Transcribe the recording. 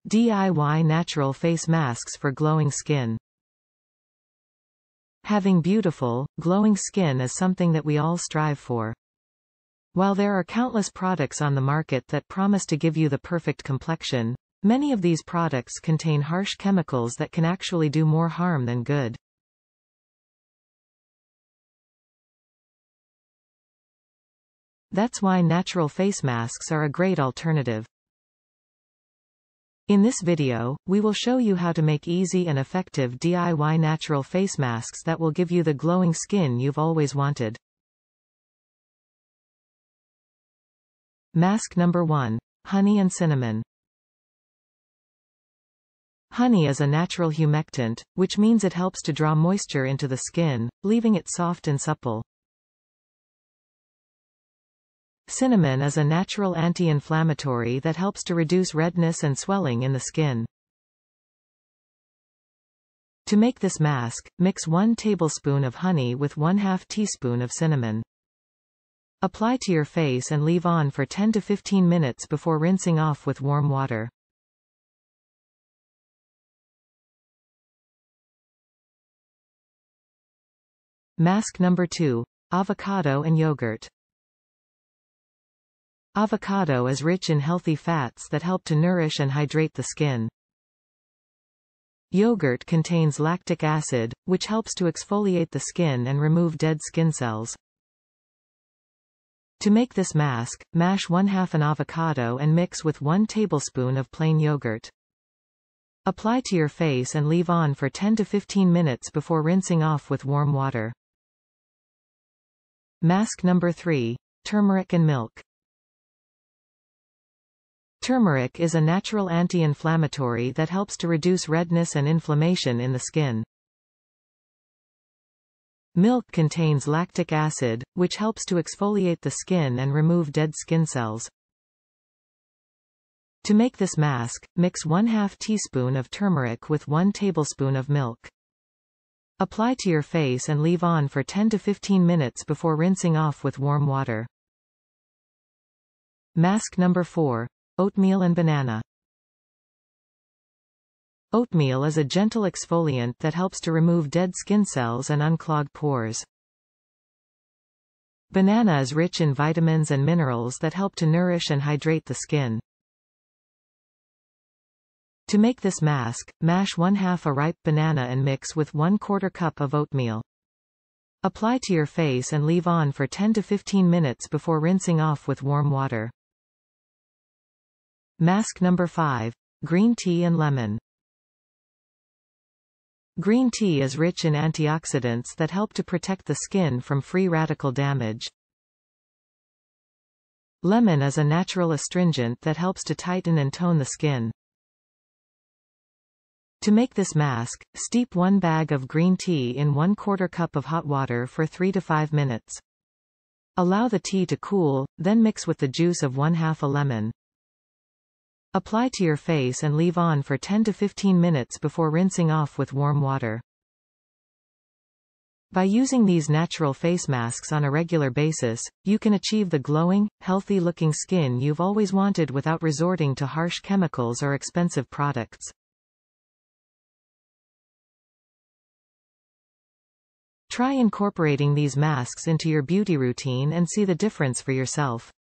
DIY natural face masks for glowing skin. Having beautiful, glowing skin is something that we all strive for. While there are countless products on the market that promise to give you the perfect complexion, many of these products contain harsh chemicals that can actually do more harm than good. That's why natural face masks are a great alternative. In this video, we will show you how to make easy and effective DIY natural face masks that will give you the glowing skin you've always wanted. Mask number 1. Honey and cinnamon. Honey is a natural humectant, which means it helps to draw moisture into the skin, leaving it soft and supple. Cinnamon is a natural anti-inflammatory that helps to reduce redness and swelling in the skin. To make this mask, mix 1 tablespoon of honey with 1/2 teaspoon of cinnamon. Apply to your face and leave on for 10 to 15 minutes before rinsing off with warm water. Mask number 2. Avocado and yogurt. Avocado is rich in healthy fats that help to nourish and hydrate the skin. Yogurt contains lactic acid, which helps to exfoliate the skin and remove dead skin cells. To make this mask, mash 1/2 an avocado and mix with 1 tablespoon of plain yogurt. Apply to your face and leave on for 10 to 15 minutes before rinsing off with warm water. Mask number 3. Turmeric and milk. Turmeric is a natural anti-inflammatory that helps to reduce redness and inflammation in the skin. Milk contains lactic acid, which helps to exfoliate the skin and remove dead skin cells. To make this mask, mix 1/2 teaspoon of turmeric with 1 tablespoon of milk. Apply to your face and leave on for 10 to 15 minutes before rinsing off with warm water. Mask number 4. Oatmeal and banana. Oatmeal is a gentle exfoliant that helps to remove dead skin cells and unclog pores. Banana is rich in vitamins and minerals that help to nourish and hydrate the skin. To make this mask, mash 1/2 a ripe banana and mix with 1/4 cup of oatmeal. Apply to your face and leave on for 10 to 15 minutes before rinsing off with warm water. Mask number 5. Green tea and lemon. Green tea is rich in antioxidants that help to protect the skin from free radical damage. Lemon is a natural astringent that helps to tighten and tone the skin. To make this mask, steep 1 bag of green tea in 1/4 cup of hot water for 3 to 5 minutes. Allow the tea to cool, then mix with the juice of 1/2 a lemon. Apply to your face and leave on for 10 to 15 minutes before rinsing off with warm water. By using these natural face masks on a regular basis, you can achieve the glowing, healthy-looking skin you've always wanted without resorting to harsh chemicals or expensive products. Try incorporating these masks into your beauty routine and see the difference for yourself.